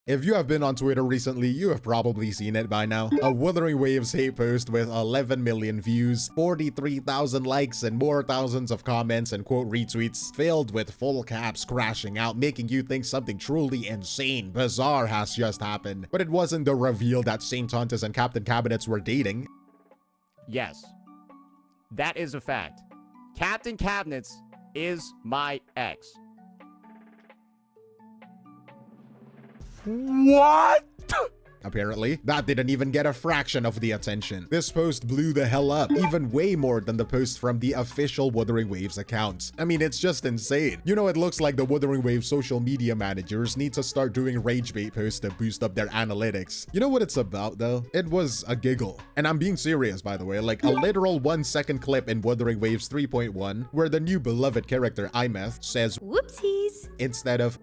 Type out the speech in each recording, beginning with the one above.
If you have been on Twitter recently, you have probably seen it by now. A Wuthering Waves hate post with 11 million views, 43,000 likes, and more thousands of comments and quote retweets, filled with full caps crashing out, making you think something truly insane, bizarre has just happened. But it wasn't the reveal that Saint Tontus and Captain Cabinets were dating. Yes, that is a fact. Captain Cabinets is my ex. What? Apparently, that didn't even get a fraction of the attention. This post blew the hell up, even way more than the post from the official Wuthering Waves account. I mean, it's just insane. You know, it looks like the Wuthering Waves social media managers need to start doing rage bait posts to boost up their analytics. You know what it's about though? It was a giggle. And I'm being serious, by the way, like a literal 1-second clip in Wuthering Waves 3.1 where the new beloved character Aemeath says Whoopsies instead of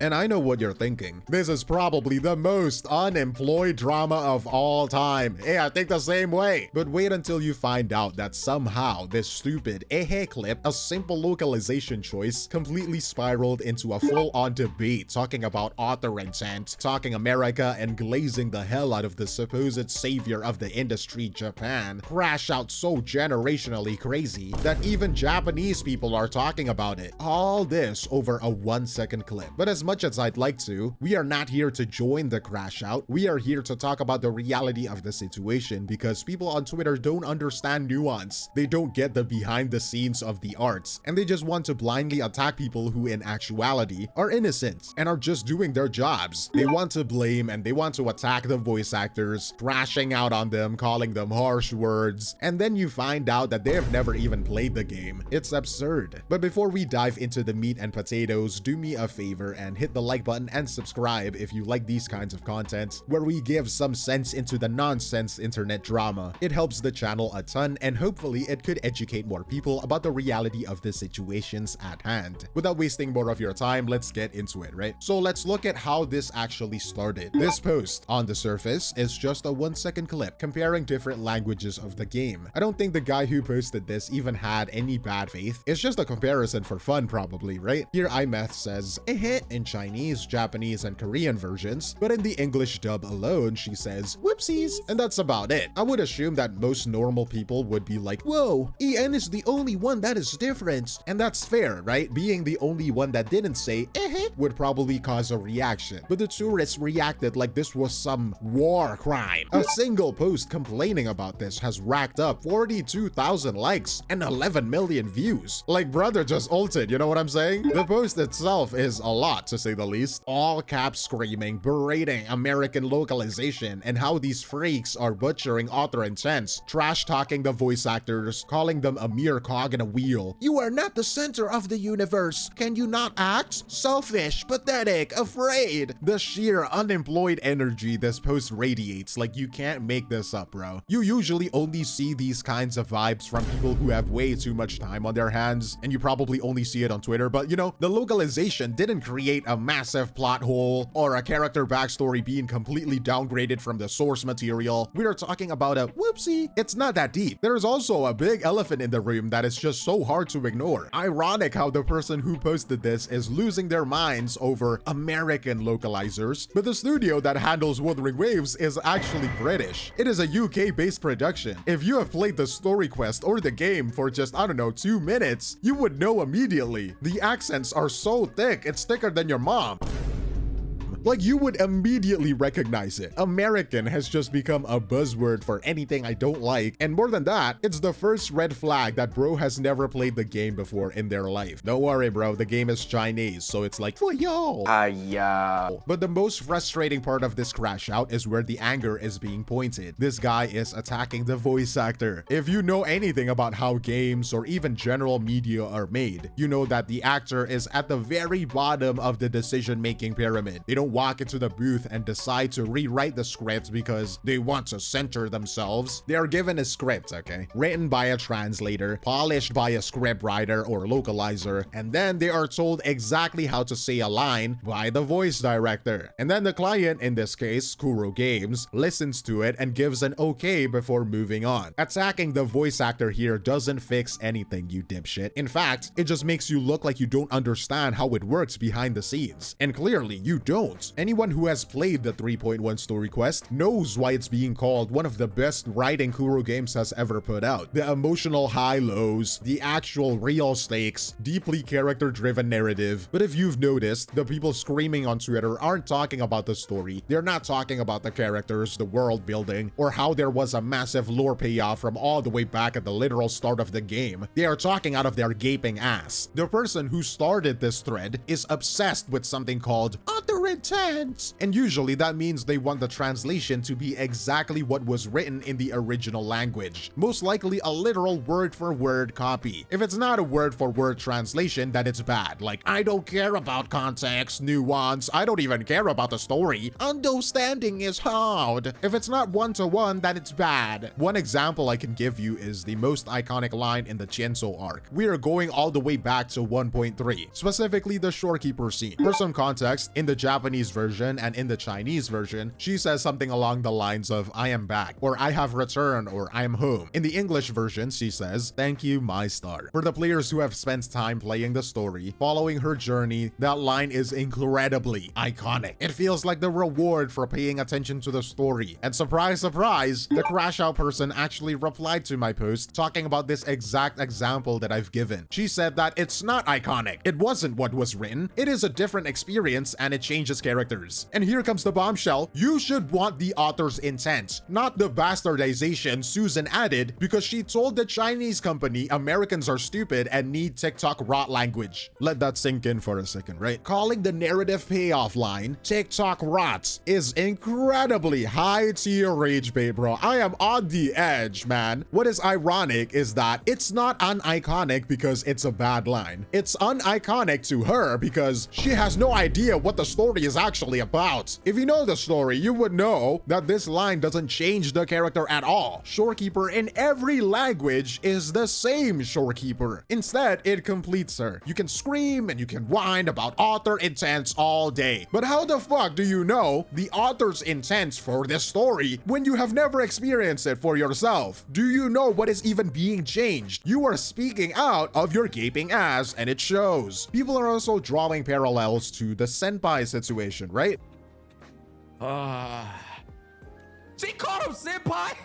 and I know what you're thinking. This is probably the most unemployed drama of all time. Hey, I think the same way. But wait until you find out that somehow this stupid clip, a simple localization choice, completely spiraled into a full-on debate talking about author intent, talking America, and glazing the hell out of the supposed savior of the industry, Japan, crash out so generationally crazy that even Japanese people are talking about it. All this over a 1-second clip. But as much as I'd like to, we are not here to join the crash out. We are here to talk about the reality of the situation because people on Twitter don't understand nuance. They don't get the behind the scenes of the arts, and they just want to blindly attack people who in actuality are innocent and are just doing their jobs. They want to blame and they want to attack the voice actors, crashing out on them, calling them harsh words, and then you find out that they have never even played the game. It's absurd. But before we dive into the meat and potatoes, do me a favor and hit the like button and subscribe if you like these kinds of content where we give some sense into the nonsense internet drama. It helps the channel a ton and hopefully it could educate more people about the reality of the situations at hand. Without wasting more of your time, let's get into it, right? So let's look at how this actually started. This post on the surface is just a 1-second clip comparing different languages of the game. I don't think the guy who posted this even had any bad faith. It's just a comparison for fun probably, right? Here Aemeath says in Chinese, Japanese, and Korean versions, but in the English dub alone, she says whoopsies, and that's about it. I would assume that most normal people would be like, whoa, EN is the only one that is different. And that's fair, right? Being the only one that didn't say would probably cause a reaction. But the tourists reacted like this was some war crime. A single post complaining about this has racked up 42,000 likes and 11 million views. Like, brother just ulted, you know what I'm saying? The post itself is a lot, to say the least. All caps screaming, berating American localization and how these freaks are butchering author intents, trash talking the voice actors, calling them a mere cog in a wheel. You are not the center of the universe. Can you not act? Selfish, pathetic, afraid. The sheer unemployed energy this post radiates, like you can't make this up, bro. You usually only see these kinds of vibes from people who have way too much time on their hands, and you probably only see it on Twitter, but you know, the localization didn't create a massive plot hole or a character backstory being completely downgraded from the source material. We are talking about a whoopsie. It's not that deep. There's also a big elephant in the room that is just so hard to ignore. Ironic how the person who posted this is losing their minds over American localizers, but the studio that handles Wuthering Waves is actually British. It is a UK-based production. If you have played the story quest or the game for just, I don't know, 2 minutes, you would know immediately. The accents are so thick, it's thicker than your mom. Like, you would immediately recognize it. American has just become a buzzword for anything I don't like. And more than that, it's the first red flag that bro has never played the game before in their life. Don't worry, bro. The game is Chinese, so it's like, for yo. But the most frustrating part of this crash out is where the anger is being pointed. This guy is attacking the voice actor. If you know anything about how games or even general media are made, you know that the actor is at the very bottom of the decision-making pyramid. They don't walk into the booth and decide to rewrite the script because they want to center themselves. They are given a script, okay, written by a translator, polished by a script writer or localizer, and then they are told exactly how to say a line by the voice director. And then the client, in this case Kuro Games, listens to it and gives an okay before moving on. Attacking the voice actor here doesn't fix anything, you dipshit. In fact, it just makes you look like you don't understand how it works behind the scenes. And clearly you don't. out. Anyone who has played the 3.1 story quest knows why it's being called one of the best writing Kuro Games has ever put out. The emotional high-lows, the actual real stakes, deeply character-driven narrative. But if you've noticed, the people screaming on Twitter aren't talking about the story. They're not talking about the characters, the world building, or how there was a massive lore payoff from all the way back at the literal start of the game. They are talking out of their gaping ass. The person who started this thread is obsessed with something called other intent, and usually that means they want the translation to be exactly what was written in the original language, most likely a literal word-for-word copy. If it's not a word-for-word translation, then it's bad. Like, I don't care about context, nuance, I don't even care about the story. Understanding is hard. If it's not one-to-one, then it's bad. One example I can give you is the most iconic line in the Chienzo arc. We are going all the way back to 1.3, specifically the shorekeeper scene. For some context, in the Japanese version and in the Chinese version, she says something along the lines of I am back, or I have returned, or I am home. In the English version, she says, thank you, my star. For the players who have spent time playing the story, following her journey, that line is incredibly iconic. It feels like the reward for paying attention to the story. And surprise, surprise, the Crash Out person actually replied to my post talking about this exact example that I've given. She said that it's not iconic. It wasn't what was written. It is a different experience and it changes characters. And here comes the bombshell. You should want the author's intent, not the bastardization Susan added because she told the Chinese company Americans are stupid and need TikTok rot language. Let that sink in for a second, right? Calling the narrative payoff line TikTok rot is incredibly high tier rage bait, bro. I am on the edge, man. What is ironic is that it's not uniconic because it's a bad line. It's uniconic to her because she has no idea what the story is actually about. If you know the story, you would know that this line doesn't change the character at all. Shorekeeper in every language is the same shorekeeper. Instead, it completes her. You can scream and you can whine about author intents all day. But how the fuck do you know the author's intents for this story when you have never experienced it for yourself? Do you know what is even being changed? You are speaking out of your gaping ass and it shows. People are also drawing parallels to the senpai situation, right? She called him senpai?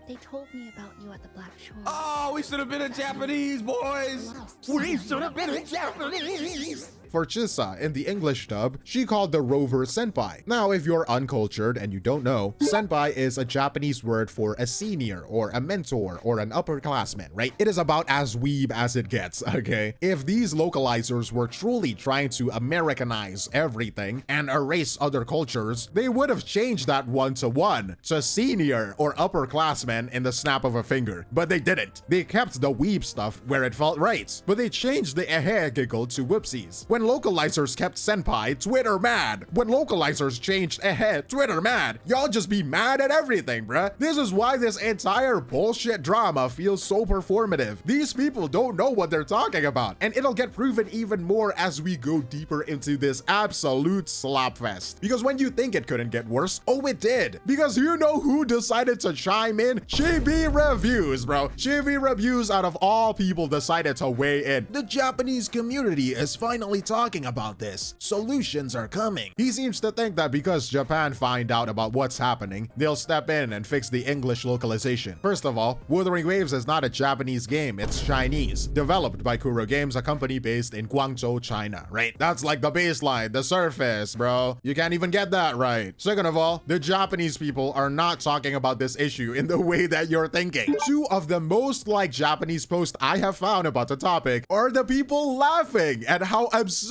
They told me about you at the Black Shore. Oh, we should have been in Japanese, boys. We should have been in Japanese. For Chisa, in the English dub, she called the rover senpai. Now, if you're uncultured and you don't know, senpai is a Japanese word for a senior or a mentor or an upperclassman, right? It is about as weeb as it gets, okay? If these localizers were truly trying to Americanize everything and erase other cultures, they would have changed that one-to-one to senior or upperclassman in the snap of a finger. But they didn't. They kept the weeb stuff where it felt right. But they changed the giggle to whoopsies. When localizers kept senpai, Twitter mad. When localizers changed Twitter mad. Y'all just be mad at everything, bruh. This is why this entire bullshit drama feels so performative. These people don't know what they're talking about, and it'll get proven even more as we go deeper into this absolute slapfest. Because when you think it couldn't get worse, oh, it did. Because you know who decided to chime in? Chibi Reviews, bro. Chibi Reviews, out of all people, decided to weigh in. The Japanese community is finally talking about this. Solutions are coming. He seems to think that because Japan find out about what's happening, they'll step in and fix the English localization. First of all, Wuthering Waves is not a Japanese game, it's Chinese. Developed by Kuro Games, a company based in Guangzhou, China, right? That's like the baseline, the surface, bro. You can't even get that right. Second of all, the Japanese people are not talking about this issue in the way that you're thinking. Two of the most liked Japanese posts I have found about the topic are the people laughing at how absurd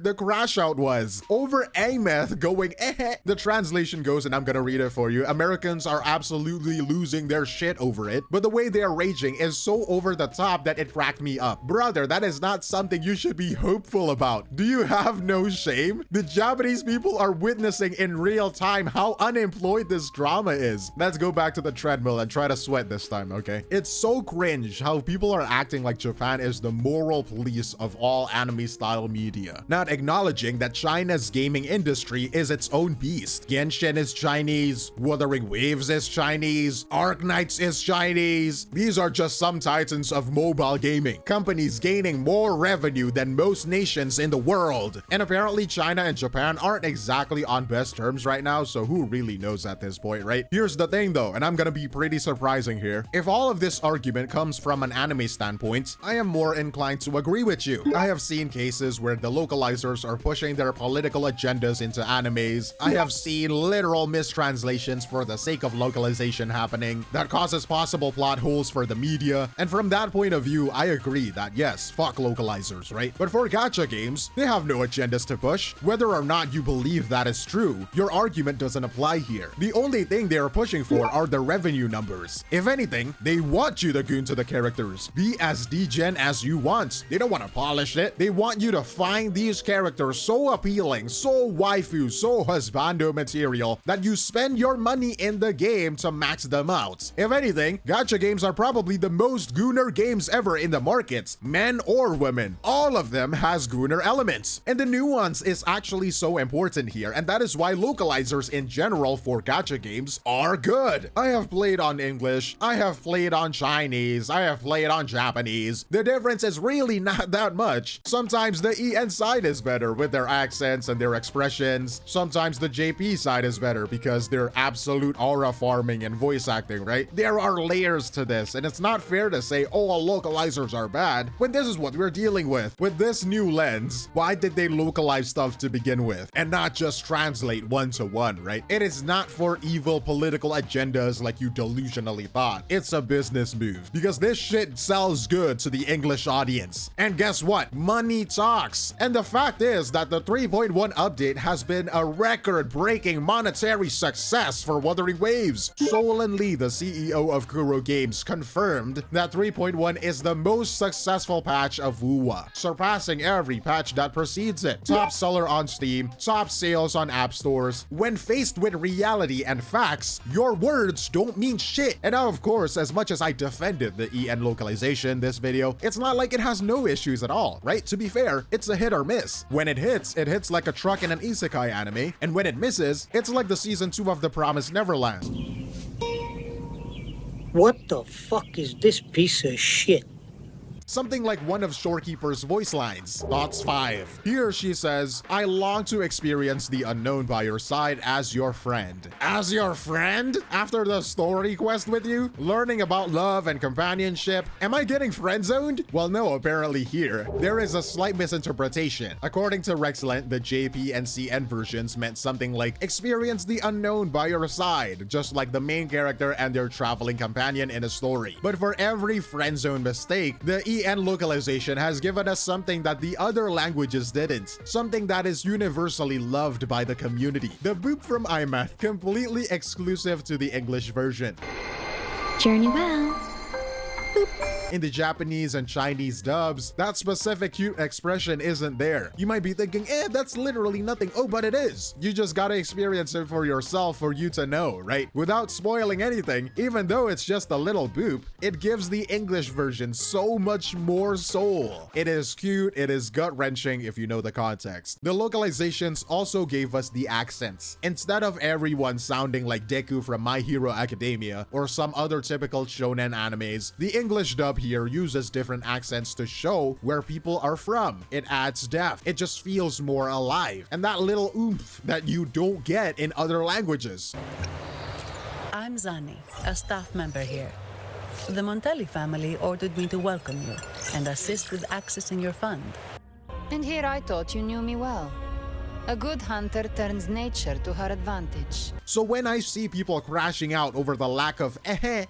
the crash out was over Aemeath going The translation goes, and I'm gonna read it for you. Americans are absolutely losing their shit over it, but the way they are raging is so over the top that it cracked me up. Brother, that is not something you should be hopeful about. Do you have no shame? The Japanese people are witnessing in real time how unemployed this drama is. Let's go back to the treadmill and try to sweat this time, okay? It's so cringe how people are acting like Japan is the moral police of all anime style media. media, not acknowledging that China's gaming industry is its own beast. Genshin is Chinese, Wuthering Waves is Chinese, Arknights is Chinese. These are just some titans of mobile gaming, companies gaining more revenue than most nations in the world. And apparently China and Japan aren't exactly on best terms right now, so who really knows at this point, right? Here's the thing though, and I'm gonna be pretty surprising here. If all of this argument comes from an anime standpoint, I am more inclined to agree with you. I have seen cases where the localizers are pushing their political agendas into animes. I have seen literal mistranslations for the sake of localization happening that causes possible plot holes for the media. And from that point of view, I agree that yes, fuck localizers, right? But for gacha games, they have no agendas to push. Whether or not you believe that is true, your argument doesn't apply here. The only thing they are pushing for are the revenue numbers. If anything, they want you to goon to the characters. Be as degen as you want. They don't want to polish it. They want you to find these characters so appealing, so waifu, so husbando material that you spend your money in the game to max them out. If anything, gacha games are probably the most gooner games ever in the market, men or women. All of them has gooner elements. And the nuance is actually so important here, and that is why localizers in general for gacha games are good. I have played on English, I have played on Chinese, I have played on Japanese. The difference is really not that much. Sometimes the EN side is better with their accents and their expressions. Sometimes the JP side is better because they're absolute aura farming and voice acting, right? There are layers to this, and it's not fair to say, oh, all localizers are bad, when this is what we're dealing with. With this new lens, why did they localize stuff to begin with and not just translate one-to-one, right? It is not for evil political agendas like you delusionally thought. It's a business move because this shit sells good to the English audience. And guess what? Money talks. And the fact is that the 3.1 update has been a record-breaking monetary success for Wuthering Waves. Solon Lee, the CEO of Kuro Games, confirmed that 3.1 is the most successful patch of WUWA, surpassing every patch that precedes it. Top seller on Steam, top sales on app stores. When faced with reality and facts, your words don't mean shit. And now, of course, as much as I defended the EN localization this video, it's not like it has no issues at all, right? To be fair, it's a hit or miss. When it hits like a truck in an isekai anime, and when it misses, it's like the season 2 of The Promised Neverland. What the fuck is this piece of shit? Something like one of Shorekeeper's voice lines, Thoughts 5. Here she says, I long to experience the unknown by your side as your friend. As your friend? After the story quest with you? Learning about love and companionship? Am I getting friend-zoned? Well, no, apparently here. There is a slight misinterpretation. According to Rexlent, the JP and CN versions meant something like, experience the unknown by your side, just like the main character and their traveling companion in a story. But for every friend-zone mistake, the EN localization has given us something that the other languages didn't, something that is universally loved by the community. The boop from Aemeath, completely exclusive to the English version. Journey well. Boop. In the Japanese and Chinese dubs, that specific cute expression isn't there. You might be thinking, that's literally nothing. Oh, but it is. You just gotta experience it for yourself for you to know, right? Without spoiling anything, even though it's just a little boop, it gives the English version so much more soul. It is cute, it is gut-wrenching if you know the context. The localizations also gave us the accents. Instead of everyone sounding like Deku from My Hero Academia or some other typical shonen animes, the English dub here uses different accents to show where people are from. It adds depth. It just feels more alive. And that little oomph that you don't get in other languages. I'm Zani, a staff member here. The Montelli family ordered me to welcome you and assist with accessing your fund. And here I thought you knew me well. A good hunter turns nature to her advantage. So when I see people crashing out over the lack of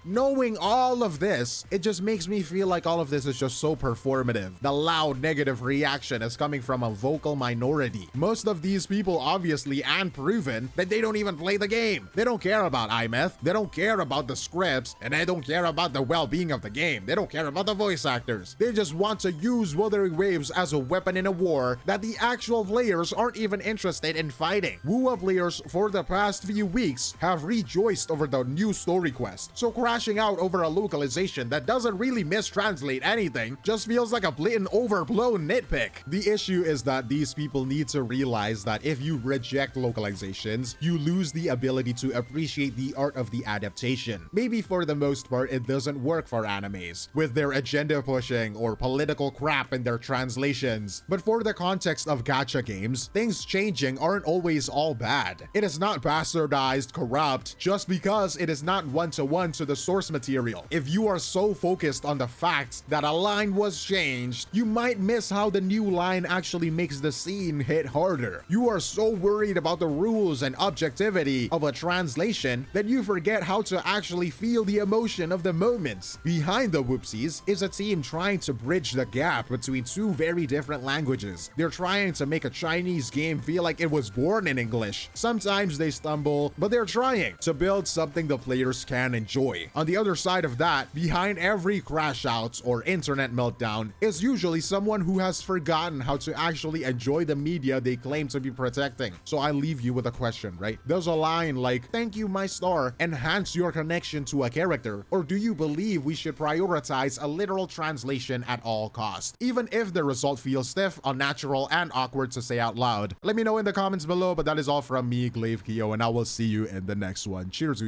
knowing all of this, it just makes me feel like all of this is just so performative. The loud negative reaction is coming from a vocal minority. Most of these people obviously and proven that they don't even play the game. They don't care about Aemeath, they don't care about the scripts, and they don't care about the well-being of the game. They don't care about the voice actors. They just want to use Wuthering Waves as a weapon in a war that the actual players aren't even interested in fighting. WoA players for the past few weeks have rejoiced over the new story quest, so crashing out over a localization that doesn't really mistranslate anything just feels like a blatant overblown nitpick. The issue is that these people need to realize that if you reject localizations, you lose the ability to appreciate the art of the adaptation. Maybe for the most part, it doesn't work for animes, with their agenda pushing or political crap in their translations. But for the context of gacha games, things changing aren't always all bad. It is not bastardized, corrupt, just because it is not one-to-one to the source material. If you are so focused on the fact that a line was changed, you might miss how the new line actually makes the scene hit harder. You are so worried about the rules and objectivity of a translation that you forget how to actually feel the emotion of the moments. Behind the whoopsies is a team trying to bridge the gap between two very different languages. They're trying to make a Chinese game feel like it was born in English. Sometimes they stumble, but they're trying to build something the players can enjoy. On the other side of that, behind every crash out or internet meltdown is usually someone who has forgotten how to actually enjoy the media they claim to be protecting. So I leave you with a question, right? Does a line like, "Thank you, my star," enhance your connection to a character? Or do you believe we should prioritize a literal translation at all costs, even if the result feels stiff, unnatural, and awkward to say out loud? Let me know in the comments below, but that is all from me, 𝗖់𝗽𝗆𝗆, and I will see you in the next one. Cheers.